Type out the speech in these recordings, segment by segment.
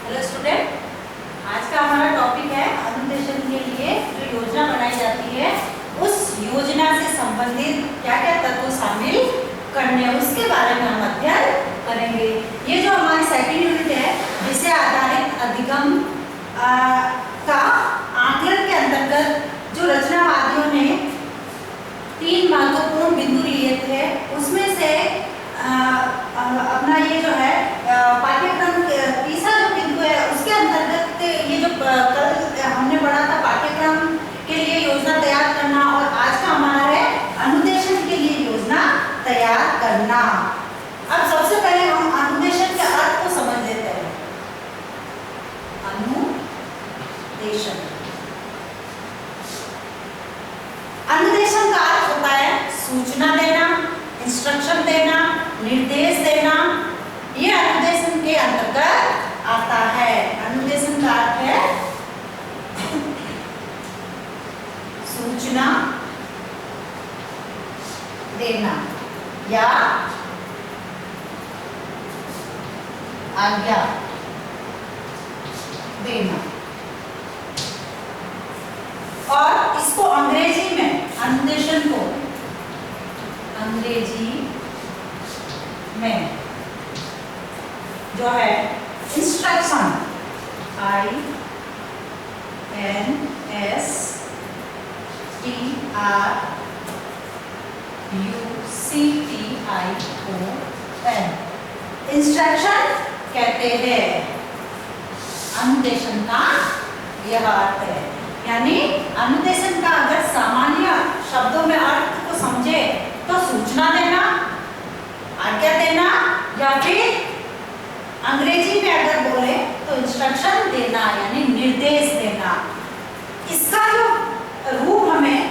Hello student, आज का हमारा टॉपिक है अनुदेशन के लिए जो योजना बनाई जाती है उस योजना से संबंधित क्या क्या तत्व शामिल करने हैं उसके बारे में हम अध्ययन करेंगे। ये जो हमारी सेकंड यूनिट है जिसे आधारित अधिगम का आकलन के अंतर्गत जो रचनावादियों ने 3 महत्वपूर्ण बिंदु लिए थे उसमें से अपना ये जो है पाठ्यक्रम तीसरा जो बिंदु है उसके अंतर्गत ये जो कल हमने पढ़ा था पाठ्यक्रम के लिए योजना तैयार करना और आज का हमारा है अनुदेशन के लिए योजना तैयार करना। अब सबसे पहले हम अनुदेशन के अर्थ को समझ लेते हैं। अनुदेशन अनुदेशन का अर्थ होता है सूचना देना, इंस्ट्रक्शन देना, निर्देश देना। ये अनुदेशन के अंतर्गत आता है। अनुदेशन का अर्थ है सूचना देना या आज्ञा देना। और इसको अंग्रेजी में अनुदेशन को अंग्रेजी में जो है इंस्ट्रक्शन INSTRUCTION इंस्ट्रक्शन कहते हैं। अनुदेशन का यह अर्थ है, यानी अनुदेशन का अगर सामान्य शब्दों में अर्थ को समझे तो सूचना देना, आज्ञा देना या फिर अंग्रेजी में अगर बोले तो इंस्ट्रक्शन देना यानी निर्देश देना। इसका जो रूप हमें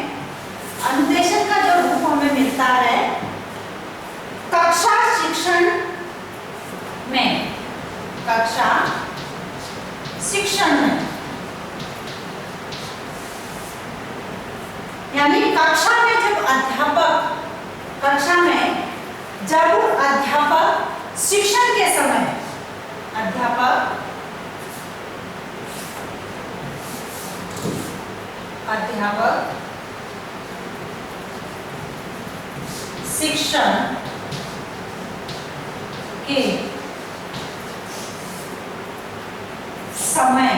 अनुदेशन का जो रूप हमें मिलता है कक्षा शिक्षण में, कक्षा शिक्षण में यानी कक्षा में जब अध्यापक शिक्षण के समय अध्यापक शिक्षण के समय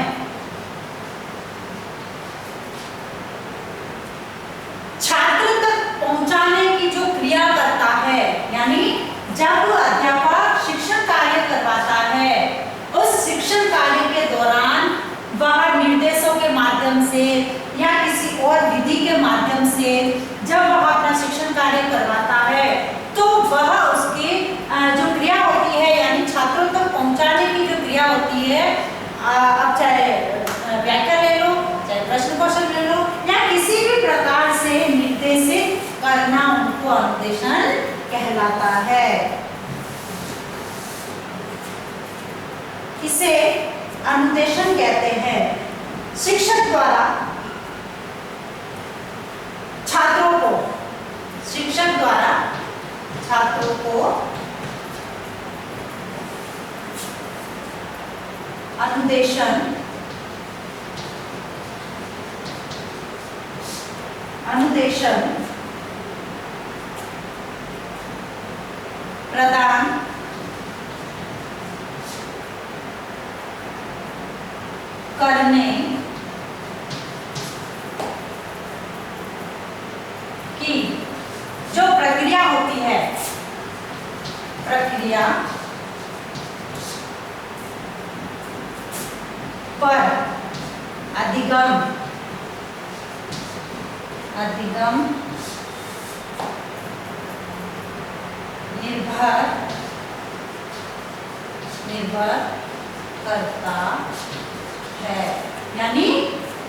छात्र तक पहुंचाने की जो क्रिया करता है, यानी जब अध्यापक शिक्षण कार्य करवाता है उस शिक्षण कार्य के दौरान वह निर्देशों के माध्यम से या किसी और विधि के माध्यम से जब वह अपना शिक्षण कार्य करवाता है तो वह उसकी जो क्रिया होती है यानी छात्रों तक पहुंचाने की जो क्रिया होती है, अब चाहे व्याख्या ले लो चाहे प्रश्न कौशल ले लो या किसी भी प्रकार से निर्देशित करना उनको अनुदेशन कहलाता है। इसे अनुदेशन कहते हैं। शिक्षक द्वारा छात्रों को अनुदेशन प्रदान करने की जो प्रक्रिया होती है, प्रक्रिया पर अधिगम निर्भर करता है। यानी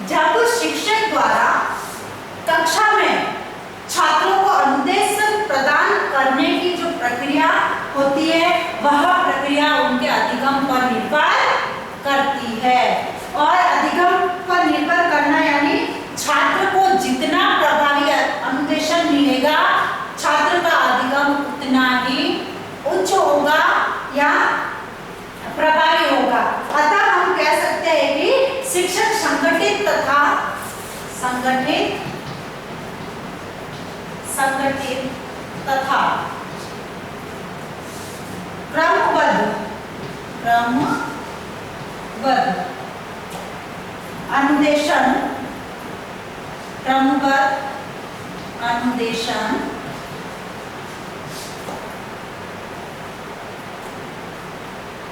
जब शिक्षक द्वारा कक्षा में छात्रों को अनुदेशन प्रदान करने की जो प्रक्रिया होती है वह प्रक्रिया उनके अधिगम पर निर्भर करती है। और अधिगम पर निर्भर करना यानी छात्र को जितना प्रभावी अनुदेशन मिलेगा छात्र का अधिगम उतना ही उच्च होगा या प्रभावी होगा। अतः शिक्षक संगठित तथा क्रमबद्ध अनुदेशन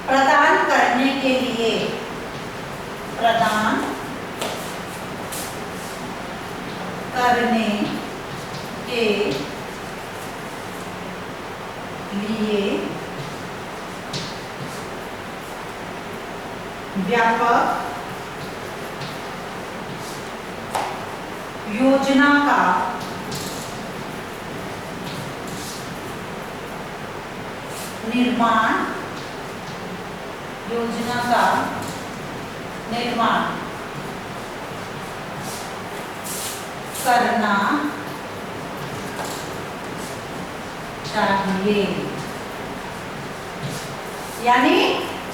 प्रदान करने के लिए व्यापक योजना का निर्माण करना चाहिए। यानी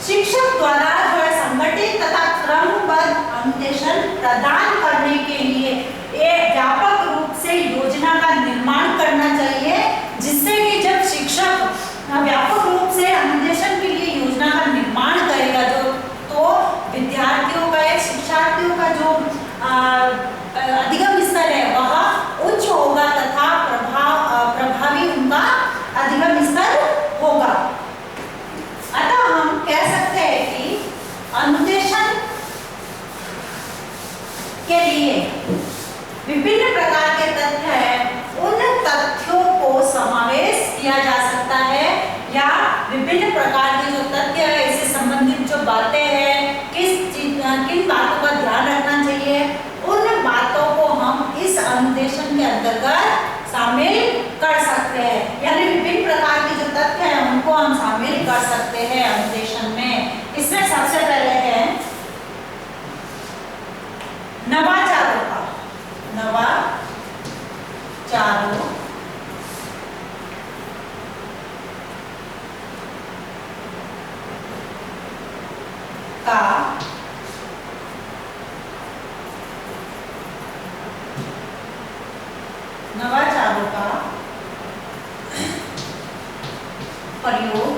शिक्षक द्वारा जो है संगठित तथा क्रमबद्ध अनुदेशन प्रदान करने के लिए एक व्यापक रूप से योजना का निर्माण करना चाहिए, जिससे कि जब शिक्षक व्यापक रूप से अनुदेशन के लिए योजना का निर्माण करेगा तो विद्यार्थियों का या शिक्षार्थियों का जो अधिगम स्तर है वह उच्च होगा तथा प्रभावी उनका अधिगम स्तर होगा। अतः हम कह सकते हैं कि अनुदेशन के लिए विभिन्न प्रकार के तथ्य हैं, उन तथ्यों को समावेश किया जा सकता है या विभिन्न प्रकार के जो तथ्य है इससे संबंधित जो बातें हैं किन बातों का ध्यान रखना चाहिए, उन बातों को हम इस अनुदेशन के अंतर्गत शामिल कर सकते हैं। यानी विभिन्न प्रकार के जो तथ्य हैं उनको हम शामिल कर सकते हैं अनुदेशन में। इसमें सबसे पहले है नवाचारों का प्रयोग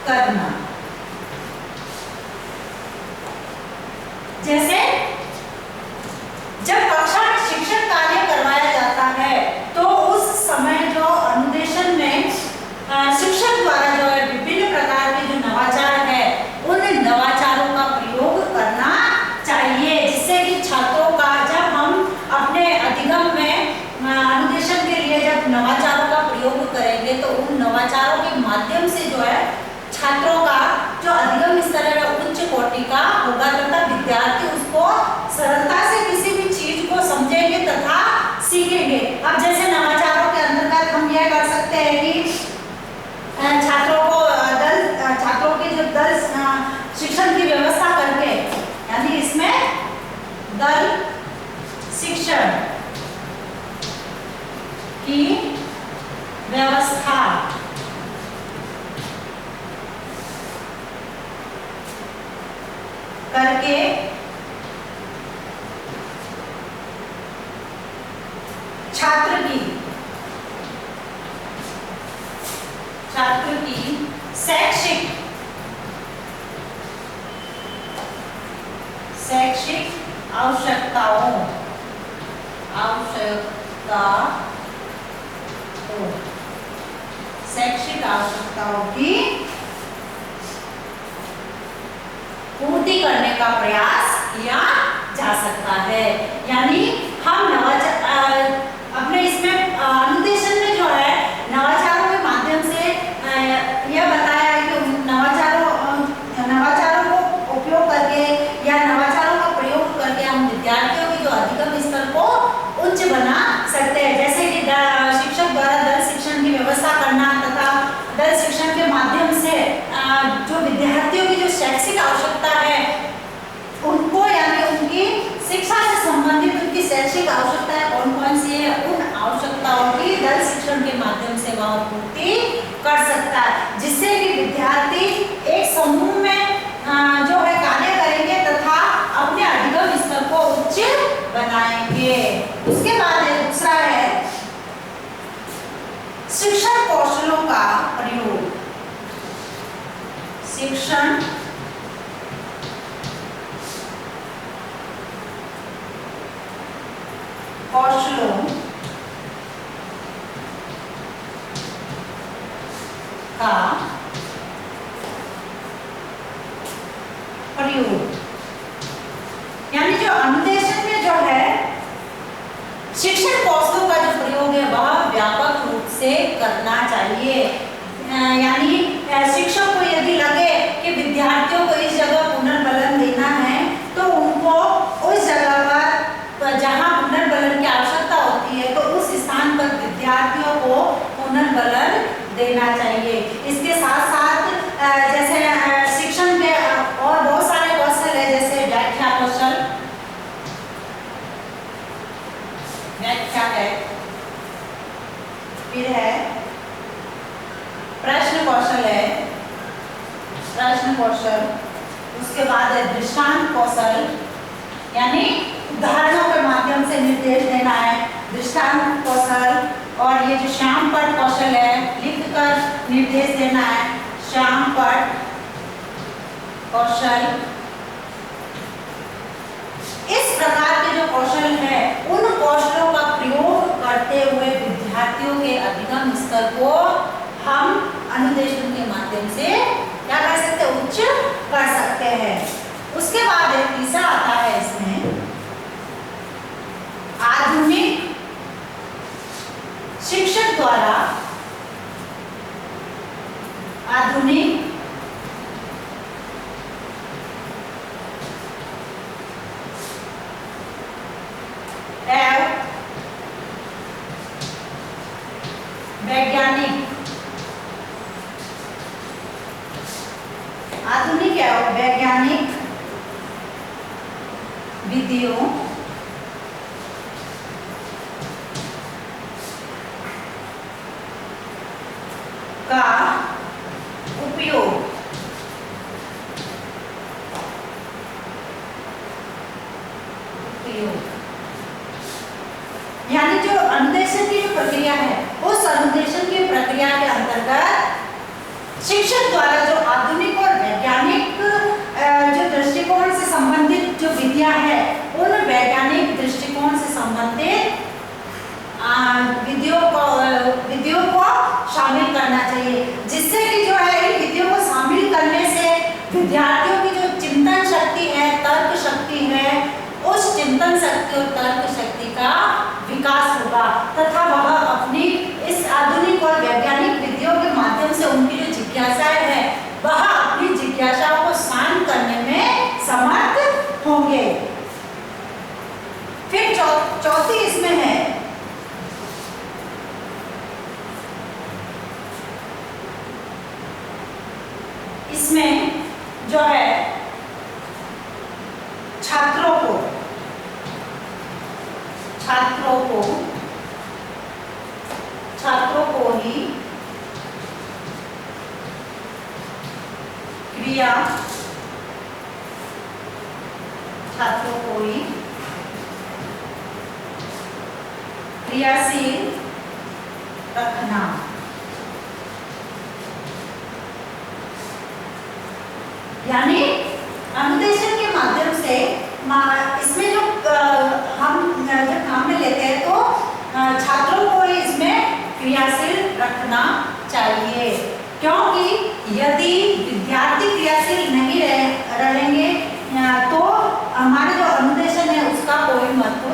करना। जैसे जब कक्षा में शिक्षण कार्य करवाया जाता है तो उस समय जो अनुदेशन में शिक्षक द्वारा जो है विभिन्न प्रकार के जो नवाचार है उन नवाचारों का प्रयोग करना चाहिए, जिससे कि छात्रों का जब हम अपने अधिगम में अनुदेशन के लिए जब नवाचारों का प्रयोग करेंगे तो उन नवाचारों के माध्यम से जो है छात्रों का जो अधिगम स्तर है उच्च कोटि का होगा तथा विद्यार्थी उसको सरलता से किसी भी चीज को समझेंगे तथा सीखेंगे। अब जैसे नवाचारों के अंतर्गत हम यह कर सकते हैं कि छात्रों के जो दल शिक्षण की व्यवस्था करके, यानी इसमें दल शिक्षण की व्यवस्था करके छात्र की शैक्षिक आवश्यकताओं की पूर्ति करने का प्रयास किया जा सकता है। यानी हम अपने इसमें अनुदेशन में जो है नवाचारों के माध्यम से यह बताया है कि नवाचारों को उपयोग करके या नवाचारों का प्रयोग करके हम विद्यार्थियों के जो अधिगम स्तर को उच्च बना सकते हैं। जैसे कि शिक्षक द्वारा दल शिक्षण की व्यवस्था करना तथा दल शिक्षण के माध्यम से जो विद्यार्थियों की जो शैक्षिक आवश्यकता है उनको, यानी उनकी शिक्षा से संबंधित उनकी शैक्षिक आवश्यकताएं कौन कौन सी है, उन आवश्यकताओं की दल शिक्षण के माध्यम से वह पूर्ति कर सकता है, जिससे कि विद्यार्थी एक समूह में जो है कार्य करेंगे तथा शिक्षण कौशलों का प्रयोग, यानी जो अनुदेशन में जो है शिक्षण कौशलों का जो प्रयोग है वह व्यापक रूप से करना चाहिए। यानी शिक्षक को यदि लगे कि विद्यार्थियों को इस जगह पुनर्बलन देना है तो उनको उस जगह पर जहां पुनर्बलन की आवश्यकता होती है तो उस स्थान पर विद्यार्थियों को पुनर्बलन देना चाहिए। इसके साथ साथ जैसे शिक्षण के और बहुत सारे कौशल है, जैसे व्याख्या कौशल, व्याख्या है, फिर है प्रश्न कौशल है, प्रश्न कौशल, उसके बाद है दृष्टांत कौशल, यानी उदाहरणों के माध्यम से निर्देश देना है, दृष्टांत कौशल, और ये जो श्यामपट कौशल है, लिखकर निर्देश देना है, श्यामपट कौशल। इस प्रकार के जो कौशल है उन कौशलों का प्रयोग करते हुए विद्यार्थियों के अधिगम स्तर को हम अनुदेशन के माध्यम से क्या कर सकते हैं, उच्च कर सकते हैं। उसके बाद एक तीसरा आता है इसमें आधुनिक शिक्षक द्वारा, आधुनिक एवं वैज्ञानिक, आधुनिक एवं वैज्ञानिक विधियों का उपयोग यानी जो अनुदेशन की जो प्रक्रिया है उस अनुदेशन की प्रक्रिया के अंतर्गत शिक्षक द्वारा जो आधुनिक और वैज्ञानिक जो दृष्टिकोण से संबंधित जो विधियां है उन वैज्ञानिक दृष्टिकोण से संबंधित विधियों को शामिल करना चाहिए, जिससे कि जो है इन विधियों को शामिल करने से विद्यार्थियों की जो चिंतन शक्ति है, तर्क शक्ति है, उस चिंतन शक्ति और तर्क शक्ति का विकास होगा तथा वह अपनी इस आधुनिक और वैज्ञानिक विधियों के माध्यम से उनकी जो जिज्ञासाएं है वह अपनी जिज्ञासाओं को शांत करने में समर्थ होंगे। फिर चौथी इसमें है इसमें जो है छात्रों को ही क्रिया, छात्रों को ही क्रियाशील रखना, यानी अनुदेशन के माध्यम से इसमें जो हम जब काम में लेते हैं तो छात्रों को इसमें क्रियाशील रखना चाहिए, क्योंकि यदि विद्यार्थी क्रियाशील नहीं रहेंगे तो हमारे जो अनुदेशन है उसका कोई महत्व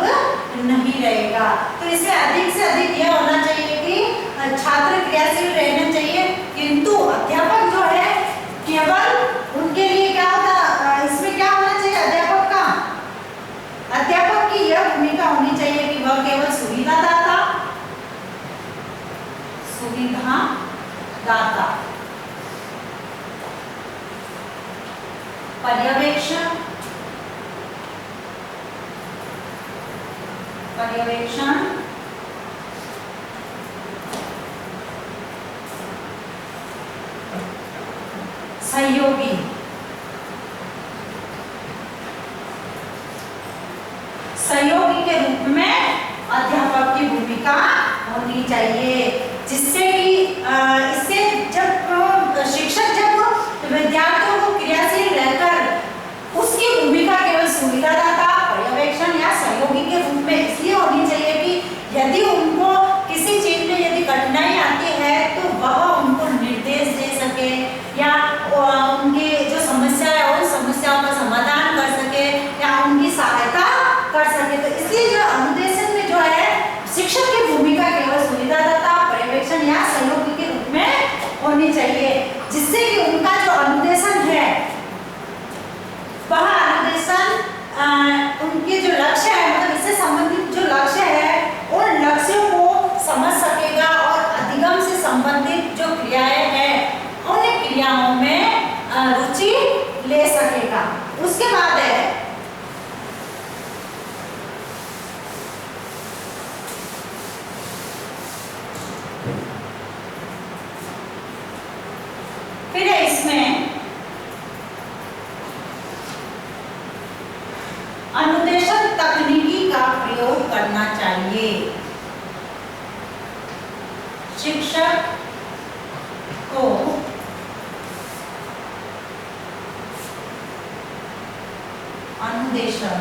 नहीं रहेगा। तो इससे अधिक यह होना चाहिए कि छात्र क्रियाशील रहना चाहिए, किंतु अध्यापक जो है केवल उनके लिए क्या होता, इसमें क्या होना चाहिए, अध्यापक की यह भूमिका होनी चाहिए कि वह केवल सुविधादाता, पर्यवेक्षण, सहयोगी, के रूप में अध्यापक की भूमिका होनी चाहिए, जिससे कि इससे जब शिक्षक जब विद्यार्थियों को प्रयोग करना चाहिए। शिक्षक को अनुदेशन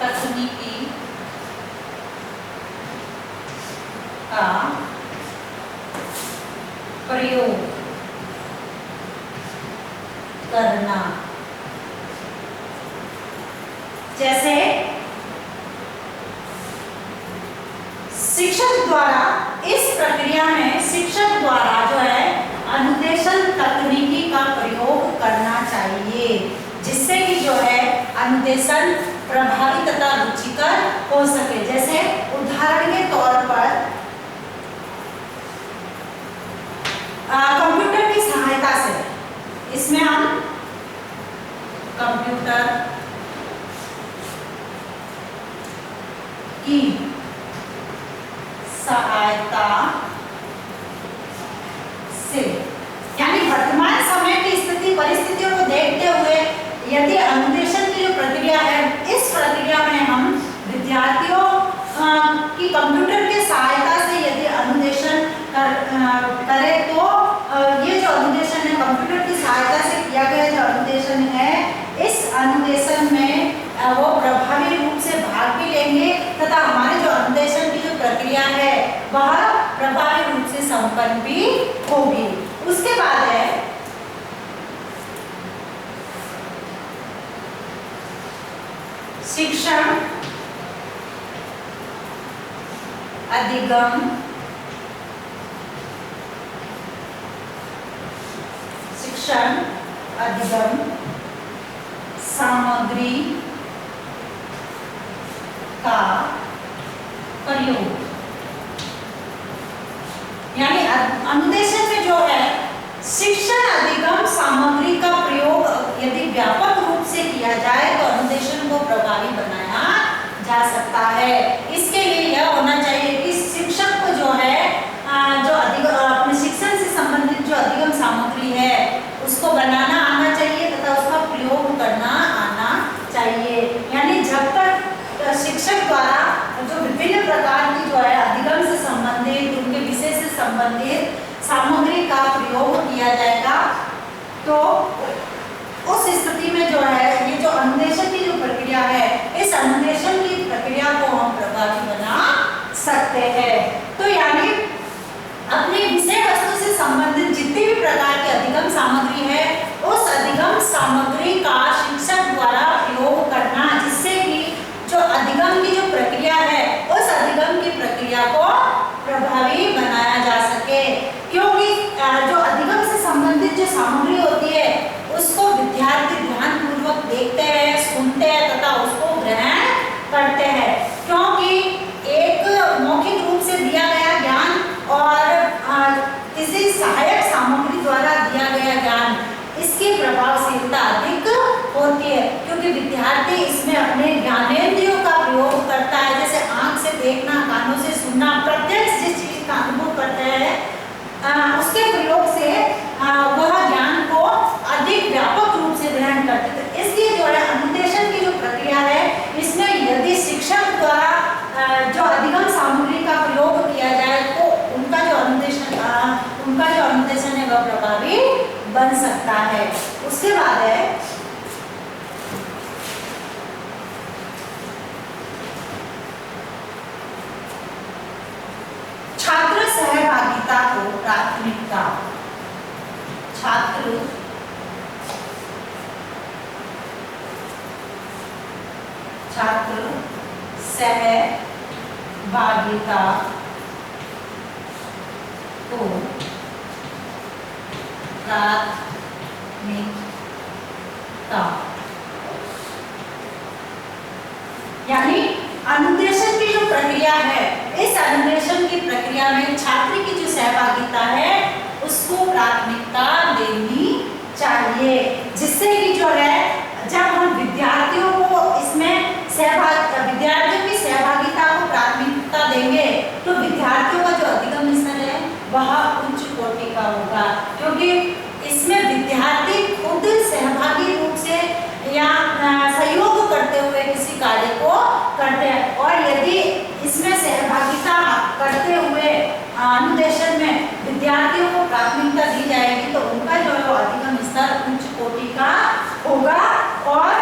तकनीकी का प्रयोग करना। जैसे शिक्षक द्वारा इस प्रक्रिया में शिक्षक द्वारा जो है अनुदेशन तकनीकी का प्रयोग करना चाहिए, जिससे कि जो है अनुदेशन प्रभावी तथा रुचिकर हो सके। जैसे उदाहरण के तौर पर कंप्यूटर की सहायता से, इसमें हम कंप्यूटर की सहायता से, यानी वर्तमान समय की स्थिति परिस्थितियों को देखते हुए यदि अनुदेशन की जो प्रक्रिया है, इस प्रक्रिया में हम विद्यार्थियों की कंप्यूटर की सहायता से यदि अनुदेशन करें तो ये जो अनुदेशन है कंप्यूटर की सहायता से किया गया जो अनुदेशन है, इस अनुदेशन में वो प्रभावी रूप से भाग भी लेंगे तथा हमारे जो अनुदेशन की जो प्रक्रिया है वह प्रभावी रूप से संपन्न भी होगी। उसके बाद है शिक्षण अधिगम सामग्री का प्रयोग, यानी अनुदेशन में जो है शिक्षण अधिगम सामग्री का प्रयोग यदि व्यापक रूप से किया जाए तो अनुदेशन को प्रभावी बनाया जा सकता है। इसके लिए यह होना चाहिए कि शिक्षक को जो है जो अपने शिक्षण से संबंधित जो अधिगम सामग्री है उसको बनाना आना चाहिए तथा उसका प्रयोग करना आना चाहिए। यानी जब तक शिक्षक द्वारा जो विभिन्न प्रकार की जो है अधिगम से संबंधित उनके विषय से संबंधित सामग्री का प्रयोग किया जाएगा तो उस स्थिति में जो है ये जो अनुदेशन की जो प्रक्रिया है, इस अनुदेशन की प्रक्रिया को हम प्रभावी बना सकते हैं। तो यानी अपने विषय वस्तु से संबंधित जितनी भी प्रकार की अधिगम सामग्री है, उस अधिगम सामग्री का शिक्षक द्वारा प्रयोग करना, जिससे कि जो अधिगम की जो प्रक्रिया है उस अधिगम की प्रक्रिया को प्रभावी बनाया जा सके। क्योंकि जो अधिगम से संबंधित जो सामग्री होती है उसको विद्यार्थी ध्यानपूर्वक देखते हैं, सुनते हैं तथा उसको ग्रहण करते हैं। क्योंकि एक मौखिक रूप से दिया गया ज्ञान और किसी सहायक सामग्री द्वारा दिया गया ज्ञान, इसकी प्रभावशीलता अधिक होती है, क्योंकि विद्यार्थी इसमें अपने ज्ञानेंद्रियों का प्रयोग करता है। जैसे आंख से देखना, कानों से सुनना, प्रत्यक्ष जिस चीज का अनुभव करते हैं उसके प्रयोग से वह ज्ञान को अधिक व्यापक रूप से ग्रहण करते हैं। तो इसलिए जो है अनुदेशन की जो प्रक्रिया है, इसमें यदि शिक्षक द्वारा जो अधिगम सामग्री का प्रयोग किया जाए तो उनका जो अनुदेशन है वह प्रभावी बन सकता है। उसके बाद है छात्र सहभागिता को प्राथमिकता। छात्र सहभागिता को प्राथमिकता, यानी अनुदेशन की जो प्रक्रिया है, इस अनुदेशन की प्रक्रिया में छात्र की जो सहभागिता है उसको प्राथमिकता देनी चाहिए, जिससे कि जो है जब हम विद्यार्थियों को इसमें विद्यार्थियों की सहभागिता को प्राथमिकता देंगे तो विद्यार्थियों का जो अधिगम स्तर है वह उच्च कोटि का होगा, क्योंकि इसमें और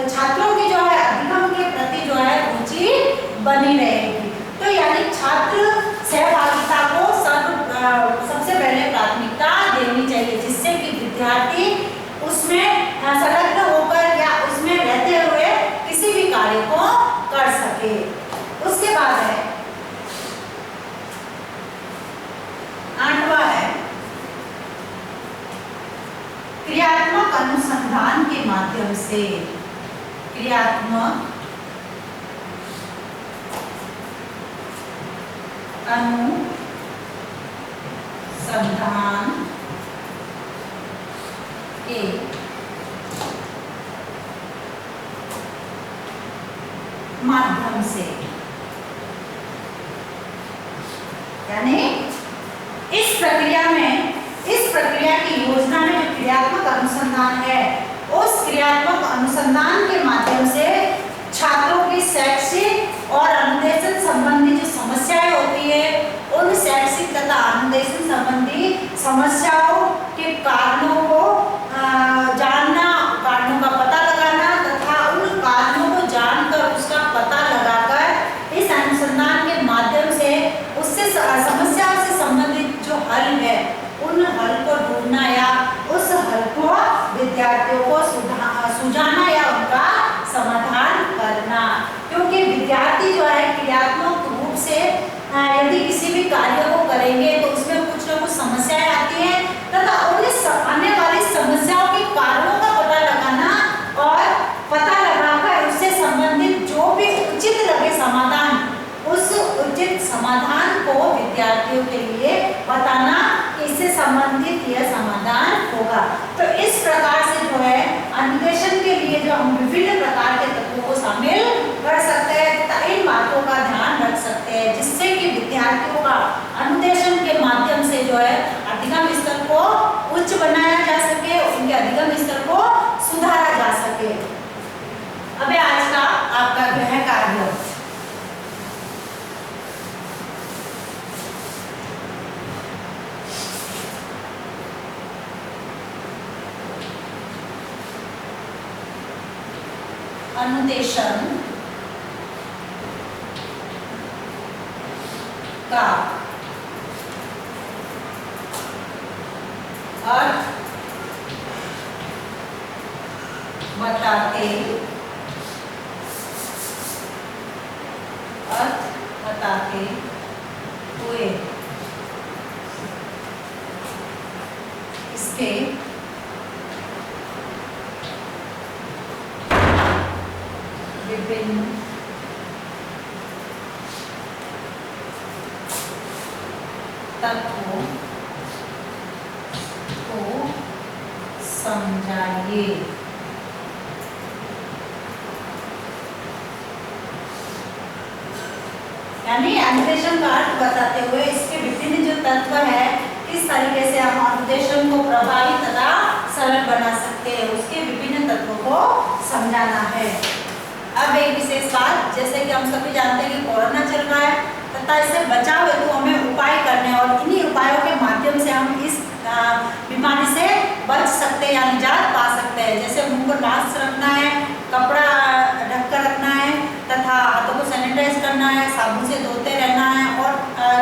छात्रों की जो है अधिगम के प्रति जो है रुचि बनी रहेगी। तो यानी छात्र सहभागिता को सबसे पहले प्राथमिकता देनी चाहिए, जिससे कि विद्यार्थी उसमें संलग्न होकर या उसमें रहते हुए किसी भी कार्य को कर सके। उसके बाद है 8वां है क्रियात्मक अनुसंधान के माध्यम से। क्रियात्मक अनुसंधान के माध्यम से, यानी इस प्रक्रिया की योजना में जो क्रियात्मक अनुसंधान है, उस क्रियात्मक अनुसंधान के माध्यम से छात्रों की शैक्षिक और अनुदेशन संबंधी जो समस्याएं होती है, उन शैक्षिक तथा अनुदेशन संबंधी समस्याओं के कारणों को जानना, कारणों का पता लगाना तथा उन कारणों को जानकर उसका पता लगाकर इस अनुसंधान के माध्यम से उससे समस्याओं से संबंधित जो हल है, उन हल को ढूंढना या उस हल को विद्यार्थियों को सुझाना या उनका समाधान करना। क्योंकि विद्यार्थी जो है क्रियात्मक रूप से यदि किसी भी कार्य को करेंगे तो उसमें कुछ न कुछ समस्याएं आती हैं तथा उन्हें आने वाली समस्याओं के कारणों का पता लगाना और पता लगाकर उससे संबंधित जो भी उचित लगे समाधान, उस उचित समाधान को विद्यार्थियों के लिए बताना कि इससे संबंधित यह समाधान होगा। तो इस प्रकार से जो है अनुदेशन के लिए जो हम विभिन्न प्रकार के तत्वों को शामिल कर सकते हैं तथा इन बातों का ध्यान रख सकते हैं, जिससे कि विद्यार्थियों का अनुदेशन के माध्यम से जो है अधिगम स्तर को उच्च बनाया जा सके, उनके अधिगम स्तर को सुधारा जा सके। अब आज का आपका गृह कार्य, अनुदेशन का अर्थ बताते हुए इसके विभिन्न तत्वों को समझाइए। यानी अनुदेशन का अर्थ बताते हुए इसके विभिन्न जो तत्व है, किस तरीके से हम अनुदेशन को प्रभावी तथा सरल बना सकते हैं, उसके विभिन्न तत्वों को समझाना है। अब एक विशेष बात, जैसे कि हम सभी जानते हैं कि कोरोना चल रहा है तथा इससे बचाव हेतु हमें उपाय करने और इन्हीं उपायों के माध्यम से हम इस बीमारी से बच सकते हैं या निजात पा सकते हैं। जैसे मुंह पर मास्क रखना है, कपड़ा ढककर रखना है तथा हाथों को सैनिटाइज करना है, साबुन से धोते रहना है और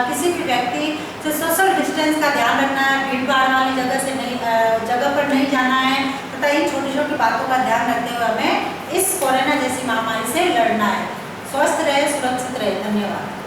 किसी भी व्यक्ति से सोशल डिस्टेंस का ध्यान रखना है, भीड़ भाड़ वाली जगह पर नहीं जाना है तथा इन छोटी छोटी बातों का ध्यान रखते हुए हमें इस कोरोना जैसी महामारी से लड़ना है। स्वस्थ रहे, सुरक्षित रहे। धन्यवाद।